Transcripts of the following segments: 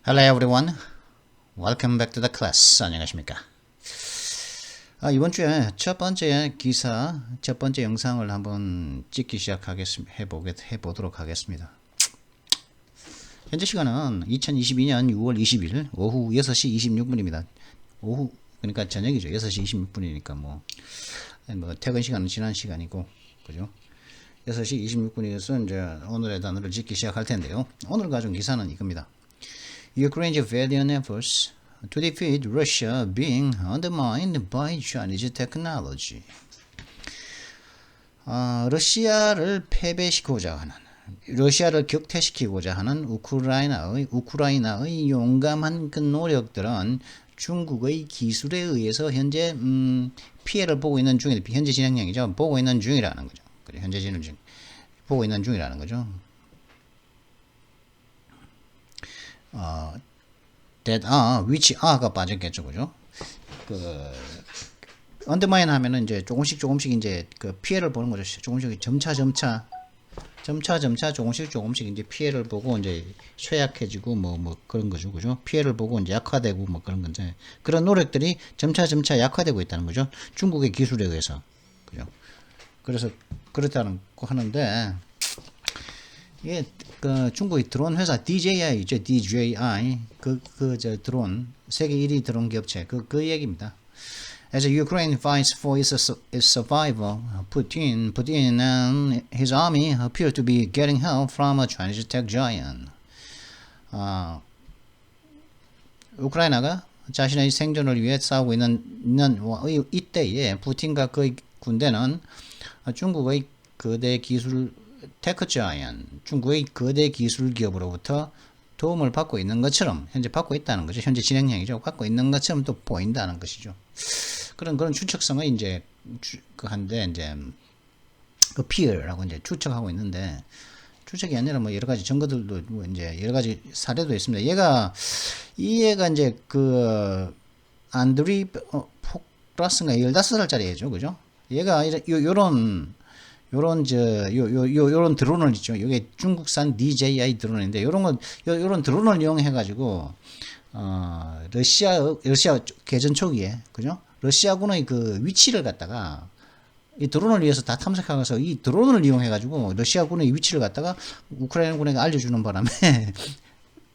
Hello everyone. Welcome back to the class. 안녕하십니까? 이번 주에 첫 번째 기사, 첫 번째 영상을 한번 찍기 해보도록 하겠습니다. 현재 시간은 2022년 6월 20일 오후 6시 26분입니다. 오후, 그러니까 저녁이죠. 6시 26분이니까 뭐 퇴근 시간은 지난 시간이고, 그죠? 6시 26분이어서 이제 오늘의 단어를 찍기 시작할 텐데요. 오늘 가져온 기사는 이겁니다. Ukraine's valiant efforts to defeat Russia being undermined by Chinese technology. 러시아를 패배시키고자 하는, 러시아를 격퇴시키고자 하는 우크라이나의 용감한 그 노력들은 중국의 기술에 의해서 현재 피해를 보고 있는 중이다. 현재 진행형이죠. 보고 있는 중이라는 거죠. 그래, 현재 보고 있는 중이라는 거죠. which are가 빠졌겠죠, 그죠? undermine 하면은 이제 조금씩 이제 그 피해를 보는 거죠. 조금씩 점차 조금씩 이제 피해를 보고 이제 쇠약해지고 뭐 그런 거죠, 그죠? 피해를 보고 이제 약화되고 뭐 그런 건데 그런 노력들이 점차 약화되고 있다는 거죠. 중국의 기술에 의해서, 그죠? 그래서 그렇다는 거 하는데. 이게 그 중국의 드론 회사 DJI 있죠. DJI 저 드론 세계 1위 드론 기업체 그 얘기입니다. As Ukraine fights for its survival, Putin and his army appear to be getting help from a Chinese tech giant. 우크라이나가 자신의 생존을 위해 싸우고 있는 이때에 푸틴과 그의 군대는 중국의 거대 기술 테크 자이언, 중국의 거대 기술 기업으로부터 도움을 받고 있는 것처럼 현재 받고 있다는 거죠. 현재 진행형이죠. 받고 있는 것처럼 또 보인다는 것이죠. 그런 추측성을 이제 한데 이제 그 피해라고 이제 추측하고 있는데 추측이 아니라 뭐 여러 가지 증거들도 뭐 이제 여러 가지 사례도 있습니다. 이 애가 이제 그 안드리 폭라스가 15살짜리 애죠, 그죠? 얘가 요런 드론을 있죠. 이게 중국산 DJI 드론인데 요런 드론을 이용해 가지고 러시아 개전 초기에, 그죠? 러시아군의 그 위치를 갖다가 이 드론을 위해서 다 탐색하면서 이 드론을 이용해 가지고 러시아군의 위치를 갖다가 우크라이나군에게 알려주는 바람에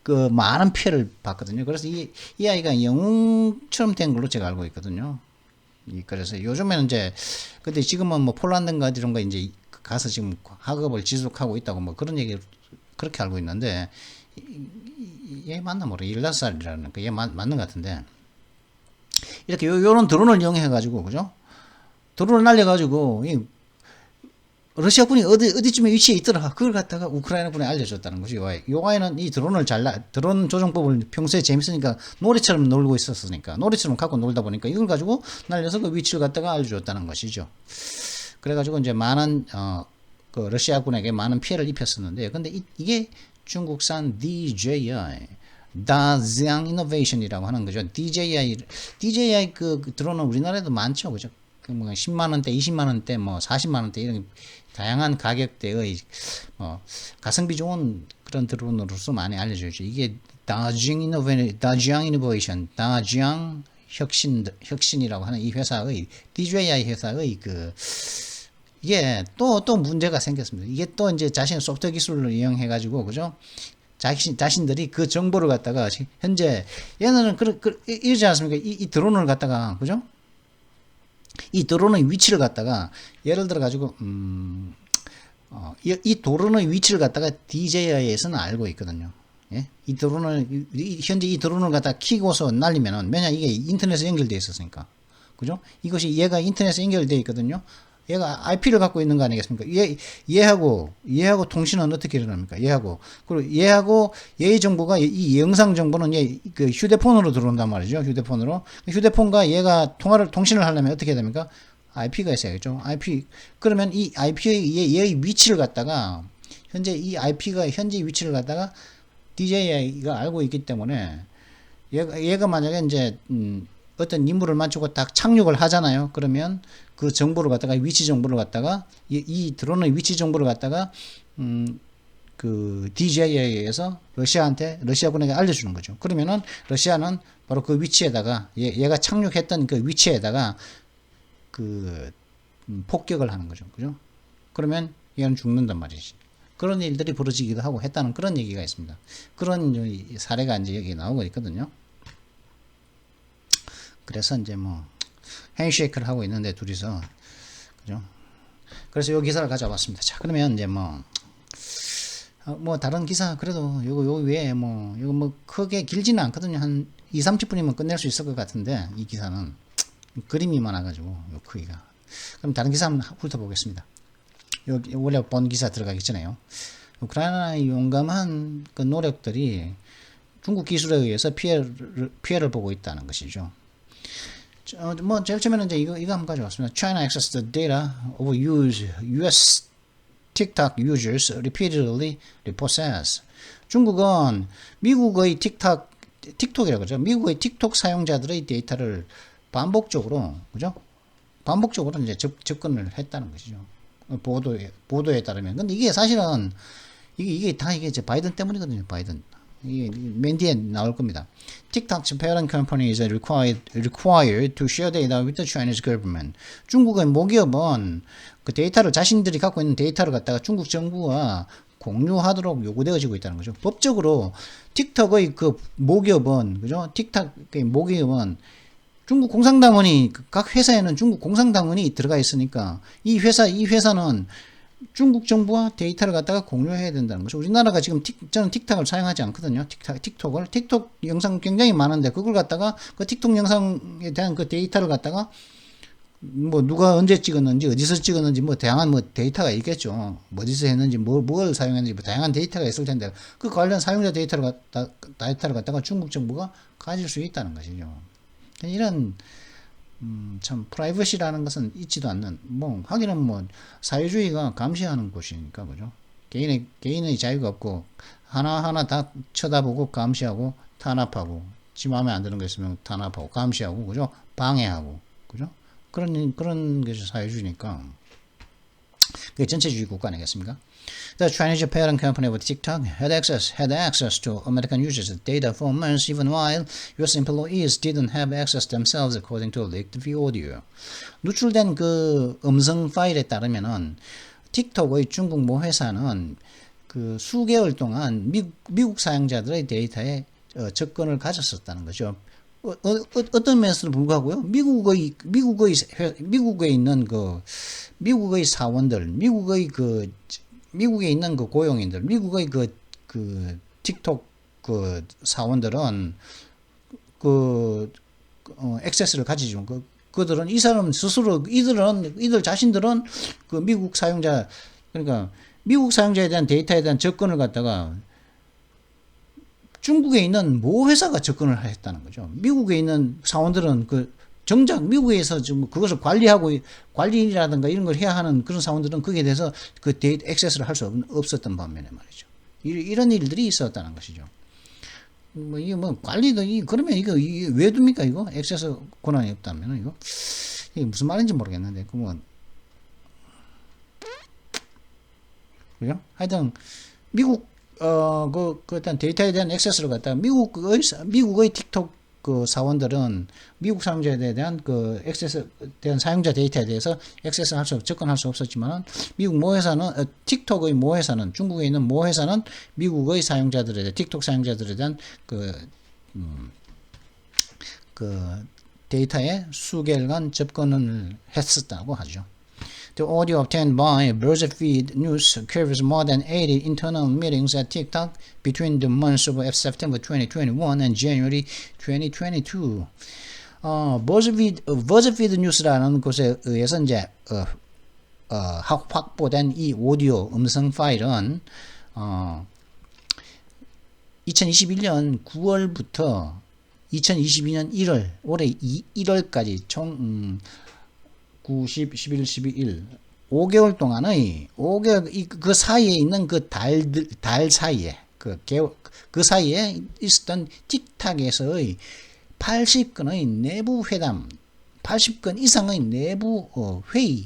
그 많은 피해를 봤거든요. 그래서 이 아이가 영웅처럼 된 걸로 제가 알고 있거든요. 그래서 요즘에는 이제 근데 지금은 뭐 폴란드인가 이런 거 이제 가서 지금 학업을 지속하고 있다고 뭐 그런 얘기 그렇게 알고 있는데 얘 맞나 모르 15살이라는 거 얘 맞는 것 같은데 이렇게 요런 드론을 이용해 가지고, 그죠? 드론을 날려 가지고 이 러시아군이 어디쯤에 위치해 있더라. 그걸 갖다가 우크라이나군에 알려줬다는 거죠. 요 아이는 이 드론 조종법을 평소에 재밌으니까 놀이처럼 놀고 있었으니까, 놀이처럼 갖고 놀다 보니까 이걸 가지고 날려서 그 위치를 갖다가 알려줬다는 것이죠. 그래가지고 이제 많은, 그 러시아군에게 많은 피해를 입혔었는데, 근데 이게 중국산 DJI, 다지앙 이노베이션이라고 하는 거죠. DJI 그 드론은 우리나라에도 많죠. 그죠? 뭐 10만원대, 20만원대, 뭐 40만원대 이런 다양한 가격대의 가성비 좋은 그런 드론으로서 많이 알려져 있죠. 이게 다지앙 이노베이션, 다지앙 혁신이라고 하는 이 회사의 DJI 회사의 이게 또 문제가 생겼습니다. 이게 또 이제 자신의 소프트웨어 기술을 이용해 가지고, 그죠? 자신들이 그 정보를 갖다가 현재 얘네는 이러지 않습니까? 이 드론을 갖다가, 그죠? 이 드론의 위치를 갖다가 예를 들어 가지고 이 드론의 위치를 갖다가 DJI에서는 알고 있거든요. 예? 현재 이 드론을 갖다가 키고서 날리면은 왜냐 이게 인터넷에 연결되어 있었으니까, 그죠? 이것이 얘가 인터넷에 연결되어 있거든요. 얘가 IP를 갖고 있는 거 아니겠습니까? 얘하고 통신은 어떻게 일어납니까? 그리고 얘의 정보가 이 영상 정보는 그 휴대폰으로 들어온단 말이죠. 휴대폰과 얘가 통신을 하려면 어떻게 해야 됩니까? IP가 있어야겠죠. 그러면 이 IP의 얘의 위치를 갖다가 현재 위치를 갖다가 DJI가 알고 있기 때문에 얘가 만약에 이제 어떤 임무를 마치고 딱 착륙을 하잖아요. 그러면 그 정보를 갖다가 위치 정보를 갖다가 이 드론의 위치 정보를 갖다가 그 DJ에 의해서 러시아군에게 알려주는 거죠. 그러면은 러시아는 바로 그 위치에다가 얘가 착륙했던 그 위치에다가 그 폭격을 하는 거죠. 그죠? 그러면 얘는 죽는단 말이지. 그런 일들이 벌어지기도 하고 했다는 그런 얘기가 있습니다. 그런 사례가 이제 여기 나오고 있거든요. 그래서 이제 뭐 핸쉐이크를 하고 있는데 둘이서 그죠? 그래서 요 기사를 가져왔습니다. 자, 그러면 이제 뭐 다른 기사 그래도 요 외에 이거 뭐 크게 길지는 않거든요. 한 2, 30분이면 끝낼 수 있을 것 같은데 이 기사는 그림이 많아가지고 요 크기가. 그럼 다른 기사 한번 훑어보겠습니다. 여기 원래 본 기사 들어가기 전에요. 우크라이나의 용감한 그 노력들이 중국 기술에 의해서 피해를 보고 있다는 것이죠. 뭐 제일 처음에는 이제 이거 한번 가져왔습니다. China accessed the data of US TikTok users repeatedly repossessed. 중국은 미국의 틱톡이라고 그러죠. 미국의 틱톡 사용자들의 데이터를 반복적으로 이제 접근을 했다는 것이죠. 보도에 따르면. 근데 이게 사실은 이게 이제 바이든 때문이거든요. 바이든. 이게 맨 뒤에 나올 겁니다. TikTok's parent company is required to share data with the Chinese government. 중국의 모기업은 그 데이터를 자신들이 갖고 있는 데이터를 갖다가 중국 정부와 공유하도록 요구되어지고 있다는 거죠. 법적으로 틱톡의 그 모기업은 그죠? 틱톡의 모기업은 중국 공산당원이 각 회사에는 중국 공산당원이 들어가 있으니까 이 회사는 중국 정부와 데이터를 갖다가 공유해야 된다는 거죠. 우리나라가 지금 저는 틱톡을 사용하지 않거든요. 틱톡 영상 굉장히 많은데 그걸 갖다가 그 틱톡 영상에 대한 그 데이터를 갖다가 뭐 누가 언제 찍었는지 어디서 찍었는지 뭐 다양한 뭐 데이터가 있겠죠. 어디서 했는지 뭘 사용했는지 뭐 다양한 데이터가 있을 텐데 그 관련 사용자 데이터를 갖다가 중국 정부가 가질 수 있다는 것이죠. 이런 참 프라이버시라는 것은 있지도 않는 하기는 사회주의가 감시하는 곳이니까 그죠. 개인의 자유가 없고 하나하나 다 쳐다보고 감시하고 탄압하고 지 마음에 안 드는 거 있으면 탄압하고 감시하고 그죠. 방해하고 그죠. 그런 것이 사회주의니까 그게 전체주의 국가 아니겠습니까? The Chinese parent company with TikTok had access to American users' data for months, even while U.S. employees didn't have access themselves, according to leaked audio. 누출된 그 음성 파일에 따르면은 틱톡의 중국 모 회사는 그 수개월 동안 미국 사용자들의 데이터에 접근을 가졌었다는 거죠. 어떤 면에서도 불구하고요. 미국에 있는 그 미국의 사원들, 미국에 있는 그 고용인들, 미국의 그 틱톡 그 사원들은 액세스를 가지죠. 그들은 이들 자신들은 그 미국 사용자, 그러니까 미국 사용자에 대한 데이터에 대한 접근을 갖다가 중국에 있는 모 회사가 접근을 했다는 거죠. 미국에 있는 사원들은 정작 미국에서 좀 그것을 관리라든가 이런 걸 해야 하는 그런 사원들은 거기에 대해서 그 데이터 액세스를 할 수 없었던 반면에 말이죠. 이런 일들이 있었다는 것이죠. 이게 관리도, 그러면 이거 왜 둡니까, 이거? 액세스 권한이 없다면, 이게 무슨 말인지 모르겠는데, 그죠? 하여튼, 일단 데이터에 대한 액세스를 갖다가 미국의 틱톡 그 사원들은 미국 사용자에 대한 그 액세스에 대한 사용자 데이터에 대해서 접근할 수 없었지만은 미국 모 회사는 틱톡의 모 회사는 중국에 있는 모 회사는 미국의 틱톡 사용자들에 대한 그 데이터에 수개월간 접근을 했었다고 하죠. The audio obtained by BuzzFeed News covers more than 80 internal meetings at TikTok between the months of September 2021 and January 2022. BuzzFeed News라는 곳에 의해서 이제 확보된 이 오디오 음성 파일은 2021년 9월부터 2022년 1월 올해 1월까지 총 9, 10, 11, 12일 5개월 동안의 그 사이에 있는 그 달 사이에 그 사이에 있었던 틱탁에서의 80건의 내부 회담, 80건 이상의 내부 회의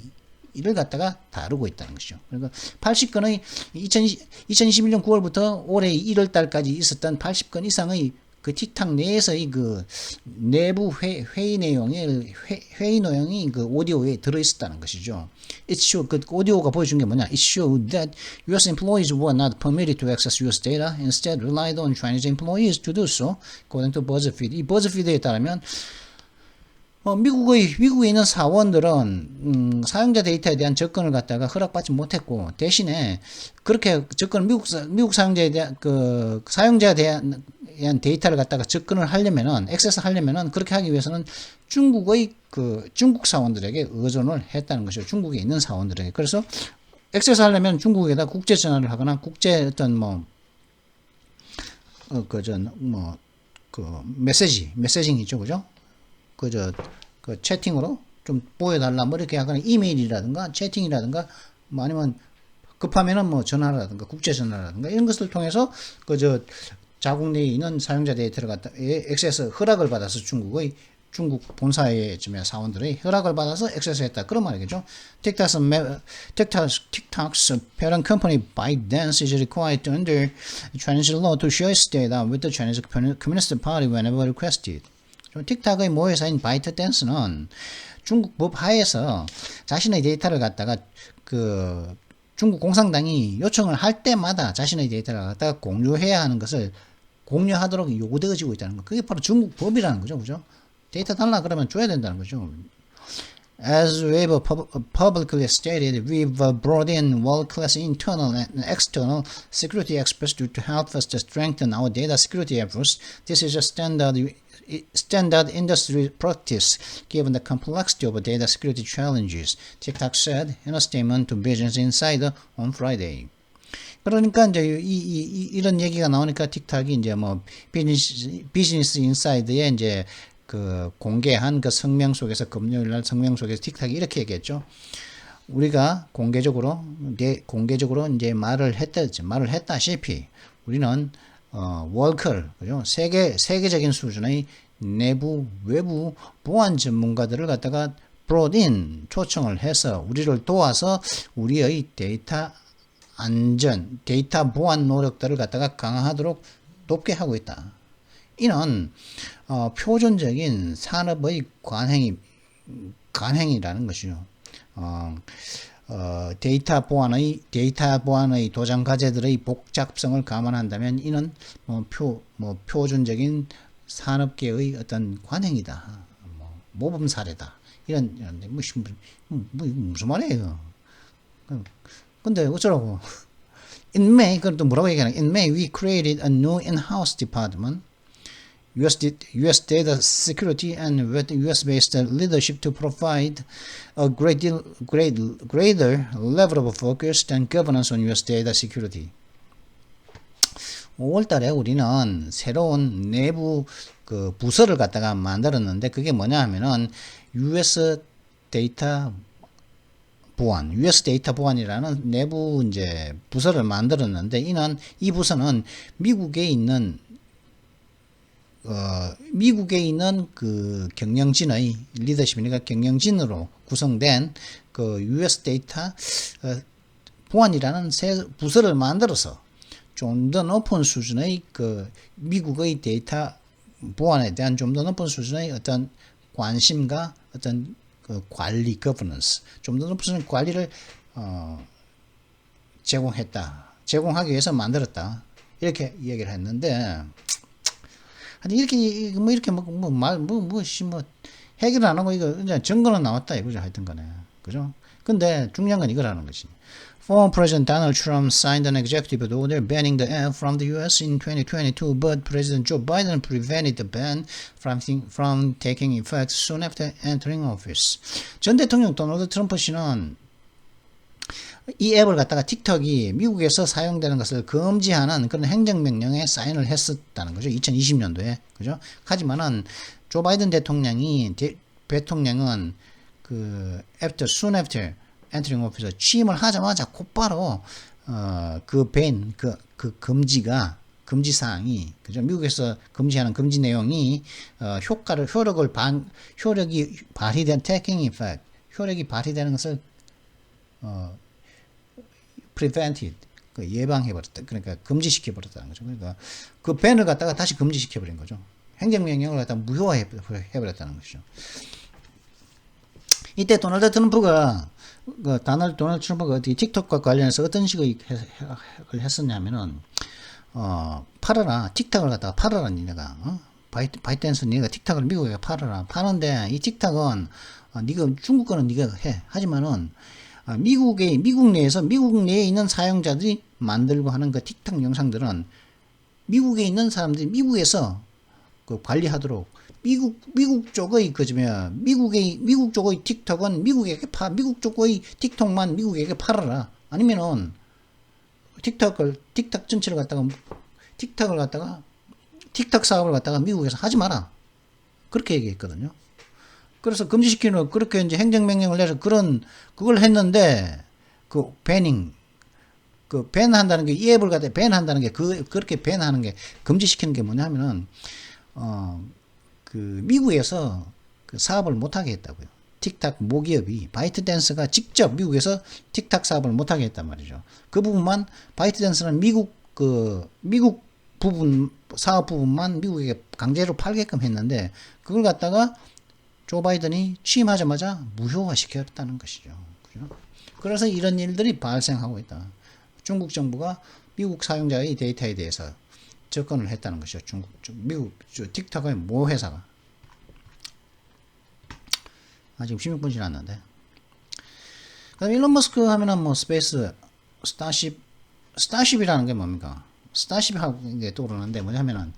이를 갖다가 다루고 있다는 것이죠. 그러니까 80건의 2021년 9월부터 올해 1월 달까지 있었던 80건 이상의 그 틱탁 내에서의 그 내부 회의 내용이 그 오디오에 들어 있었다는 것이죠. It showed, 그 오디오가 보여준 게 뭐냐? It showed that U.S. employees were not permitted to access U.S. data, instead relied on Chinese employees to do so, according to BuzzFeed. 이 BuzzFeed에 따르면 미국에 있는 사원들은 사용자 데이터에 대한 접근을 갖다가 허락받지 못했고 대신에 그렇게 접근 미국 사용자에 대한 그 사용자에 대한 데이터를 갖다가 접근을 하려면은 액세스 하려면은 그렇게 하기 위해서는 중국의 그 중국 사원들에게 의존을 했다는 것이죠. 중국에 있는 사원들에게. 그래서 액세스 하려면 중국에다 국제 전화를 하거나 국제 어떤 메시징이죠, 그죠? 그 채팅으로 좀 보여달라, 뭐 이렇게 하거나 이메일이라든가 채팅이라든가, 뭐 아니면 급하면은 뭐 전화라든가 국제 전화라든가 이런 것을 통해서 자국 내에 있는 사용자 데이터를 갖다 액세스 허락을 받아서 중국 본사의 사원들의 허락을 받아서 액세스했다, 그런 말이겠죠. TikTok's parent company ByteDance is required to under Chinese law to share its data with the Chinese Communist Party whenever requested. 틱탁의 모회사인 바이트댄스는 중국 법 하에서 자신의 데이터를 갖다가 그 중국 공산당이 요청을 할 때마다 자신의 데이터를 갖다가 공유해야 하는 것을 공유하도록 요구되어지고 있다는 거. 그게 바로 중국 법이라는 거죠, 그죠? 데이터 달라 그러면 줘야 된다는 거죠. As we've publicly stated, we've brought in world-class internal and external security experts to help us to strengthen our data security efforts. This is a standard industry practice given the complexity of data security challenges, TikTok said in a statement to Business Insider on Friday. 그러니까 이제 이런 얘기가 나오니까 틱탁이 이제 뭐 비즈니스 인사이드에 이제 그 공개한 그 성명 속에서 금요일 날 성명 속에서 틱탁이 이렇게 얘기했죠. 우리가 공개적으로 이제 말을 했다시피 우리는 월컬, 그죠? 세계적인 수준의 내부 외부 보안 전문가들을 갖다가 brought in 초청을 해서 우리를 도와서 우리의 데이터 안전, 데이터 보안 노력들을 갖다가 강화하도록 돕게 하고 있다. 이는 표준적인 산업의 관행이라는 것이죠. 데이터 보안의 도장 과제들의 복잡성을 감안한다면 이는 표준적인 산업계의 어떤 관행이다. 모범 사례다. 이런 무슨 말이에요? 근데 어쩌라고? In May, 그럼 또 뭐라고 얘기하나? In May, we created a new in-house department, US Data Security, and with US-based leadership to provide a greater level of focus and governance on US data security. 5월달에 우리는 새로운 내부 그 부서를 갖다가 만들었는데 그게 뭐냐 하면은 US 데이터 보안이라는 내부 이제 부서를 만들었는데 이 부서는 미국에 있는 그 경영진의 리더십이니까 경영진으로 구성된 그 US 데이터 보안이라는 새 부서를 만들어서 좀 더 높은 수준의 그 미국의 데이터 보안에 대한 좀 더 높은 수준의 어떤 관심과 어떤 그 관리, governance, 좀 더 높은 관리를 제공하기 위해서 만들었다. 이렇게 얘기를 했는데, 해결 안 하고 이거 그냥 증거는 나왔다 이거죠. 하여튼간에, 그죠? 근데 중요한 건 이거라는 거지. Former President Donald Trump signed an executive order banning the app from the U.S. in 2022, but President Joe Biden prevented the ban from taking effect soon after entering office. 전 대통령 도널드 트럼프 씨는 이 앱을 갖다가 틱톡이 미국에서 사용되는 것을 금지하는 그런 행정명령에 사인을 했었다는 거죠. 2020년도에. 그죠? 하지만은 조 바이든 대통령은 soon after entering office 취임을 하자마자 곧바로 그 금지 사항이, 그죠? 미국에서 금지하는 금지 내용이 효력이 발휘된 taking effect, 효력이 발휘되는 것을 prevented, 그 예방해버렸다. 그러니까 금지시켜버렸다는 거죠. 그러니까 그 밴을 갖다가 다시 금지시켜버린 거죠. 행정명령을 갖다가 무효화해버렸다는 것이죠. 이때 도널드 트럼프가 어디 틱톡과 관련해서 어떤 식의 해석을 했었냐면은 팔아라, 틱톡을 갖다가 팔아라, 니네가 바이트댄스 니네가 틱톡을 미국에 팔아라. 파는데 이 틱톡은 니가 중국 거는 니가 해. 하지만은 미국 내에서 미국 내에 있는 사용자들이 만들고 하는 그 틱톡 영상들은 미국에 있는 사람들이 미국에서 그 관리하도록 미국 쪽의 미국 쪽의 틱톡은 미국 쪽의 틱톡만 미국에게 팔아라. 아니면은 틱톡 전체를 갖다가 틱톡 사업을 갖다가 미국에서 하지 마라. 그렇게 얘기했거든요. 그래서 금지시키는 그렇게 이제 행정명령을 내서 그걸 했는데 밴한다는 게 이 앱을 갖다 밴한다는 게 그렇게 밴하는 게 금지시키는 게 뭐냐면은 미국에서 그 사업을 못하게 했다고요. 틱탁 모기업이 바이트댄스가 직접 미국에서 틱탁 사업을 못하게 했단 말이죠. 그 부분만 바이트댄스는 미국 부분 사업 부분만 미국에게 강제로 팔게끔 했는데 그걸 갖다가 조 바이든이 취임하자마자 무효화 시켰다는 것이죠. 그죠? 그래서 이런 일들이 발생하고 있다. 중국 정부가 미국 사용자의 데이터에 대해서 접근을 했다는 것이죠. 미국 틱톡의 모 회사가 아직 16분 지났는데. 그다음 일론 머스크 하면은 뭐 스페이스 스타쉽이라는 게 뭡니까? 스타쉽하고 이게 떠오르는데 뭐냐면은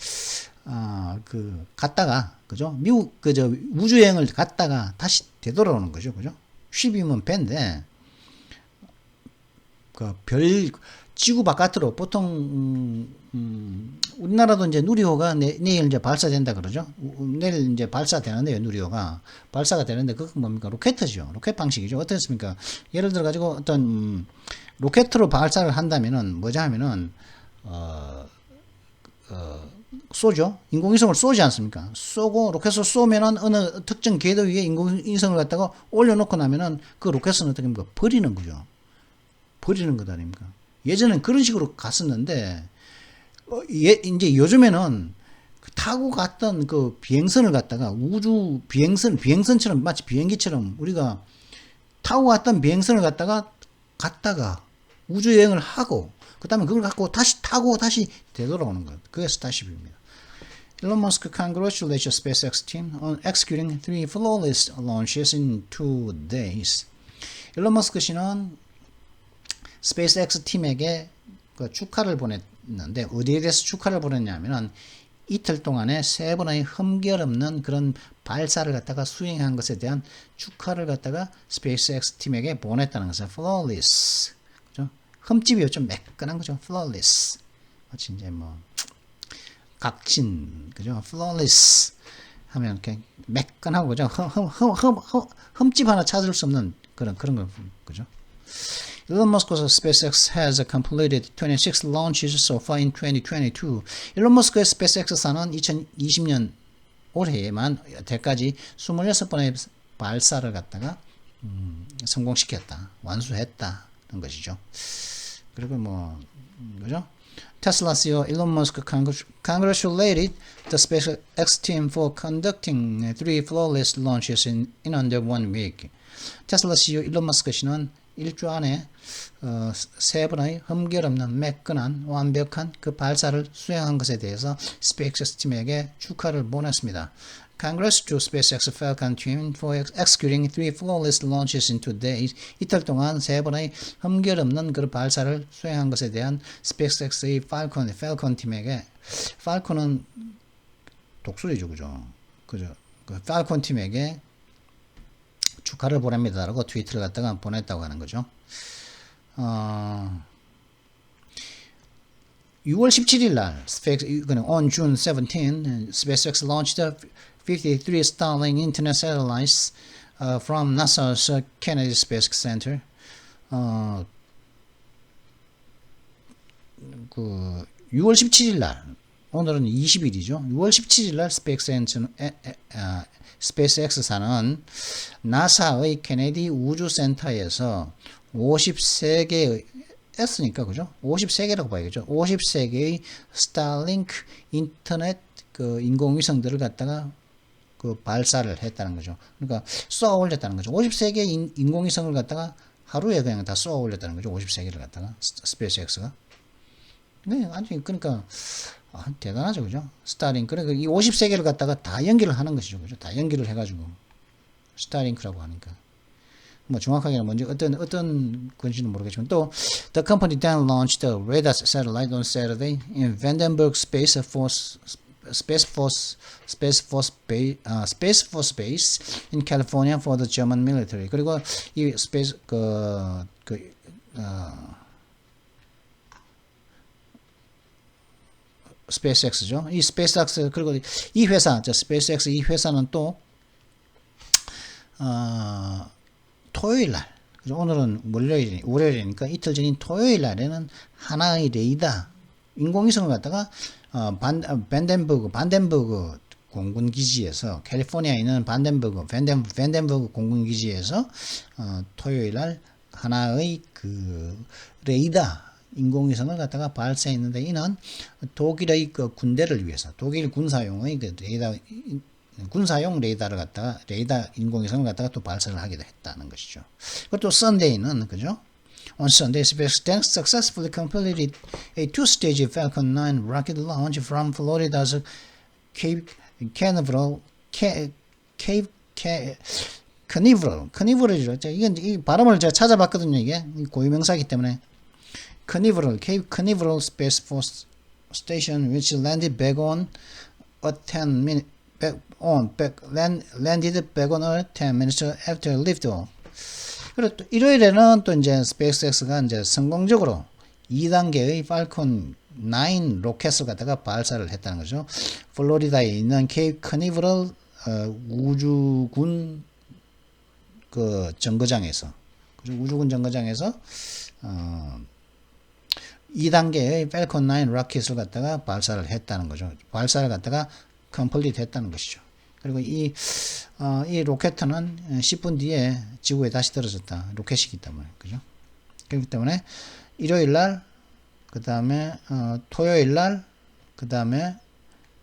갔다가 그죠? 미국 우주여행을 갔다가 다시 되돌아오는 거죠. 그죠? 쉽이면 배인데 지구 바깥으로 보통 우리나라도 이제 누리호가 내일 이제 발사된다 그러죠. 내일 이제 발사되는데요, 누리호가 발사가 되는데 그건 뭡니까? 로켓이죠. 로켓 방식이죠. 어떻습니까? 예를 들어 가지고 어떤 로켓으로 발사를 한다면은 뭐지 하면은 쏘죠. 인공위성을 쏘지 않습니까? 쏘고 로켓을 쏘면은 어느 특정 궤도 위에 인공위성을 갖다가 올려놓고 나면은 그 로켓은 어떻게 합니까? 버리는 거죠. 버리는 것 아닙니까? 예전엔 그런 식으로 갔었는데 이제 요즘에는 타고 갔던 그 비행선을 갖다가 우주 비행선처럼 마치 비행기처럼 우리가 타고 갔던 비행선을 갔다가 우주 여행을 하고 그다음에 그걸 갖고 다시 타고 다시 되돌아오는 것. 그게 스타쉽입니다. Elon Musk congratulates the SpaceX team on executing 3 flawless launches in 2 days. 일론 머스크 씨는 스페이스X 팀에게 그 축하를 보냈는데 어디에 대해서 축하를 보냈냐면은 이틀 동안에 3번의 흠결 없는 그런 발사를 갖다가 수행한 것에 대한 축하를 갖다가 스페이스X 팀에게 보냈다는 것은 flawless. 그죠? 흠집이 좀 매끈한 거죠. flawless. 마치 이제 뭐 각진, 그죠? flawless 하면 이렇게 매끈하고 그죠? 흠집 하나 찾을 수 없는 그런 거, 그죠? Elon Musk's SpaceX has completed 26 launches so far in 2022. 일론 머스크의 스페이스X사는 2020년 올해에만 여태까지 26번의 발사를 갖다가 성공시켰다, 완수했다는 것이죠. 그리고 뭐 그죠? 테슬라 CEO 일론 머스크 congratulated the SpaceX team for conducting 3 flawless launches in under 1 week. 테슬라 CEO 일론 머스크 씨는 일주 안에 3번의 흠결 없는 매끈한 완벽한 그 발사를 수행한 것에 대해서 스페이스X 팀에게 축하를 보냈습니다. Congrats to SpaceX Falcon team for executing 3 flawless launches in 2 days. 이틀 동안 3번의 흠결 없는 그 발사를 수행한 것에 대한 스페이스X의 Falcon 팀에게, Falcon은 독수리죠, 그죠? 그 Falcon 팀에게 축하를 보냅니다라고 트위터를 갖다가 보냈다고 하는 거죠. 6월 17일 날 on June 17, SpaceX launched 53 Starlink internet satellites from NASA's Kennedy Space Center. 6월 17일 날 오늘은 20일이죠. 6월 17일 날 스페이스X사는 나사의 케네디 우주센터에서 53개의 S니까 그죠? 53개라고 봐야겠죠. 53개의 스타링크 인터넷 그 인공위성들을 갖다가 그 발사를 했다는 거죠. 그러니까 쏘아 올렸다는 거죠. 53개의 인공위성을 갖다가 하루에 그냥 다 쏘아 올렸다는 거죠. 53개를 갖다가 스페이스X가. 네, 아주 그러니까 대단하죠, 그죠? 스타링크. 그러니까 이 53개를 갖다가 다 연결을 하는 것이죠, 그죠? 다 연결을 해가지고 스타링크라고 하니까. 뭐 정확하게는 뭔지 어떤 건지는 모르겠지만 또 the company then launched the radar satellite on Saturday in Vandenberg Space Force Base in California for the German military. 그리고 이 스페이스 스페이스X죠. 이 스페이스X 그리고 이 회사, 스페이스X 이 회사는 또 토요일 날, 오늘은 월요일이니까 이틀 전인 토요일 날에는 하나의 레이더 인공위성을 갖다가 반덴버그 공군 기지에서 캘리포니아에 있는 반덴버그 공군 기지에서 토요일 날 하나의 그 레이더 인공위성을 갖다가 발사했는데 이는 독일의 그 군대를 위해서 독일 군사용의 그 군사용 레이더를 갖다가 레이더 인공위성을 갖다가 또 발사를 하기도 했다는 것이죠. 그리고 또 썬데이는 그죠? On Sunday, SpaceX successfully completed a two-stage Falcon 9 rocket launch from Florida's Cape Canaveral이죠. 이건 이 발음을 제가 찾아봤거든요. 이게 고유명사이기 때문에 Cape Canaveral Space Force Station, which landed back on Earth 10 minutes. landed back on Earth 10 minutes after liftoff. 그리고 또 일요일에는 또 이제 스페이스X가 이제 성공적으로 2단계의 팔콘 9 로켓을 갖다가 발사를 했다는 거죠. 플로리다에 있는 케이프 커니버럴 우주군 그 정거장에서 우주군 정거장에서 2단계의 팔콘 9 로켓을 갖다가 발사를 했다는 거죠. 발사를 갖다가 컴플리트 했다는 것이죠. 그리고 이 로켓은 10분 뒤에 지구에 다시 떨어졌다. 로켓이기 때문에. 그죠? 그렇기 때문에 일요일 날, 그 다음에 토요일 날, 그 다음에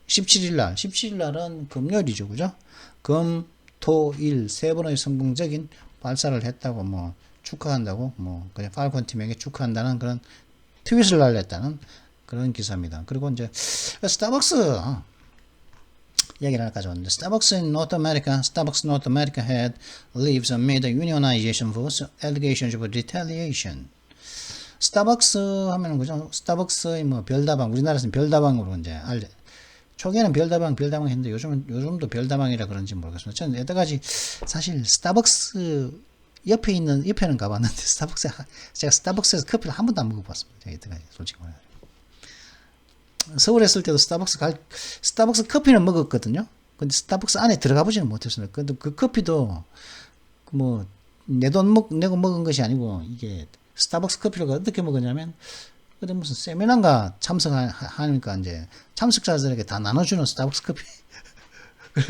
17일 날. 17일 날은 금요일이죠. 그죠? 금, 토, 일 세 번의 성공적인 발사를 했다고 뭐 축하한다고 뭐 그냥 팔콘 팀에게 축하한다는 그런 트윗을 날렸다는 그런 기사입니다. 그리고 이제 스타벅스 얘기를 가져왔는데 Starbucks North America had leaves amid the unionization votes allegations of retaliation. 스타벅스 하면은 그죠? 스타벅스의 뭐 별다방 우리나라에서는 별다방으로 이제 초기에는 별다방 했는데 요즘도 별다방이라 그런지 모르겠습니다. 저는 여태까지 사실 스타벅스 옆에는 가봤는데 제가 스타벅스에서 커피를 한 번도 안 먹어봤습니다. 제가 여태까지 솔직히 말해서. 서울에 있을 때도 스타벅스 커피는 먹었거든요. 근데 스타벅스 안에 들어가 보지는 못했어요. 근데 그 커피도 뭐 내 돈 내고 먹은 것이 아니고 이게 스타벅스 커피를 어떻게 먹었냐면 그때 무슨 세미나인가 참석하니까 이제 참석자들에게 다 나눠주는 스타벅스 커피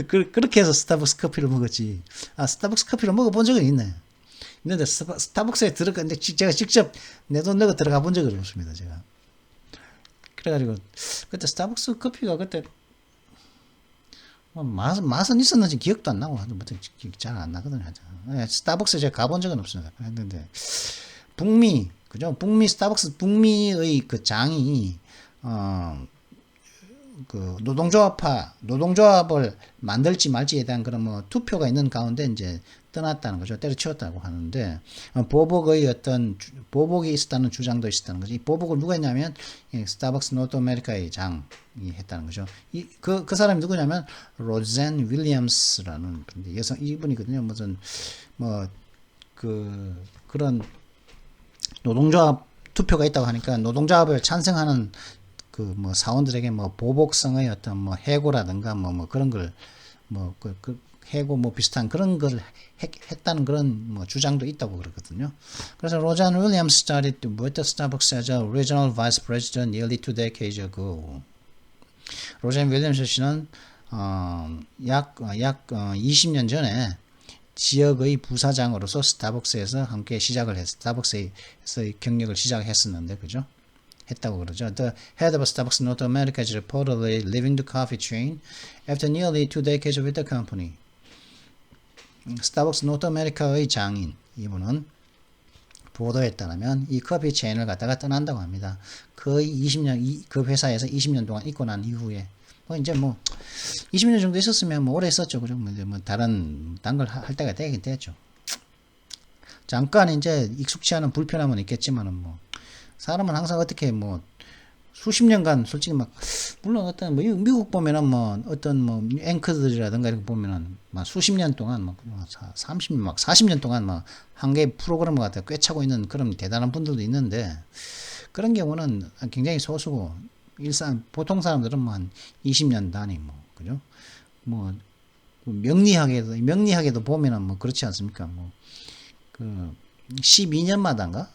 그렇게 해서 스타벅스 커피를 먹었지. 스타벅스 커피를 먹어본 적은 있는데 스타벅스에 들어갔는데 제가 직접 내 돈 내고 들어가 본 적은 없습니다. 제가. 그래가지고 그때 스타벅스 커피가 그때 맛은 있었는지 기억도 안 나고 기억 잘 안 나거든요. 스타벅스에 제가 가본 적은 없습니다. 했는데 그죠? 북미의 그 장이 그 노동조합을 만들지 말지에 대한 그런 뭐 투표가 있는 가운데 이제 떠났다는 거죠. 때려치웠다고 하는데 보복이 있었다는 주장도 있었다는 거죠. 이 보복을 누가 했냐면 스타벅스 노트 아메리카의 장이 했다는 거죠. 그 사람이 누구냐면 로젠 윌리엄스라는 여성 이분이거든요. 무슨 그런 노동조합 투표가 있다고 하니까 노동조합을 찬성하는 그 뭐 사원들에게 뭐 보복성의 어떤 뭐 해고라든가 뭐 그런 걸 해고 뭐 비슷한 그런 걸 했다는 그런 뭐 주장도 있다고 그러거든요. 그래서 로잔 윌리엄스 started with the Starbucks as a regional vice president nearly 2 decades ago. 로젠 윌리엄스 씨는 약 20년 전에 지역의 부사장으로서 스타벅스에서 함께 시작을 스타벅스에서 경력을 시작했었는데, 그죠? 했다고 그러죠. The head of Starbucks North America is reportedly leaving the coffee chain after nearly 2 decades with the company. 스타벅스 노트 아메리카의 장인, 이분은 보도에 따르면 이 커피 체인을 갖다가 떠난다고 합니다. 거의 20년, 그 회사에서 20년 동안 있고 난 이후에, 이제 20년 정도 있었으면 오래 있었죠. 그죠? 이제 다른 걸 할 때가 되긴 됐죠. 잠깐 이제 익숙치 않은 불편함은 있겠지만은 사람은 항상 어떻게 수십 년간 솔직히 물론 어떤 미국 보면은 어떤 앵커들이라든가 이렇게 보면은 수십 년 동안 40년 동안 한 개의 프로그램을 갖다 꿰차고 있는 그런 대단한 분들도 있는데, 그런 경우는 굉장히 소수고, 보통 사람들은 한 20년 단위 그죠? 명리하게도 보면은 그렇지 않습니까? 그 12년마다인가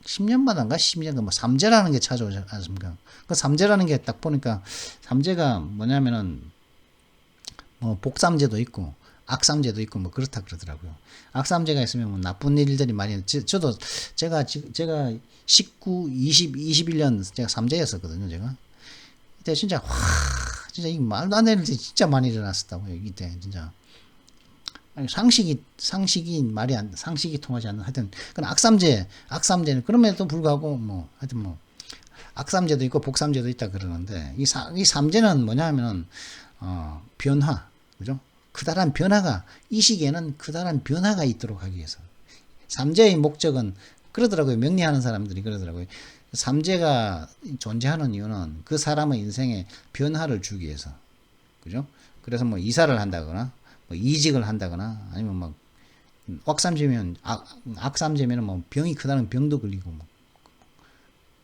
10년마다인가 12년가 삼재라는 게 찾아오지 않습니까? 그 삼재라는 게 딱 보니까, 삼재가 뭐냐면은 복삼재도 있고 악삼재도 있고 그렇다 그러더라고요. 악삼재가 있으면 나쁜 일들이 많이, 저도 제가 19, 20, 21년 제가 삼재였었거든요. 제가 이때 진짜 진짜 이 말도 안 되는 일이 진짜 많이 일어났었다고요. 이때 진짜 상식이 통하지 않는, 하여튼 그건 악삼재는 그럼에도 불구하고 하여튼 악삼재도 있고 복삼재도 있다 그러는데, 이 삼재는 뭐냐면은 변화, 그죠? 그다란 변화가, 이 시기에는 그다란 변화가 있도록 하기 위해서. 삼재의 목적은 그러더라고요. 명리하는 사람들이 그러더라고요. 삼재가 존재하는 이유는 그 사람의 인생에 변화를 주기 위해서, 그죠? 그래서 이사를 한다거나 이직을 한다거나, 아니면 악삼재면 병이 크다는 병도 걸리고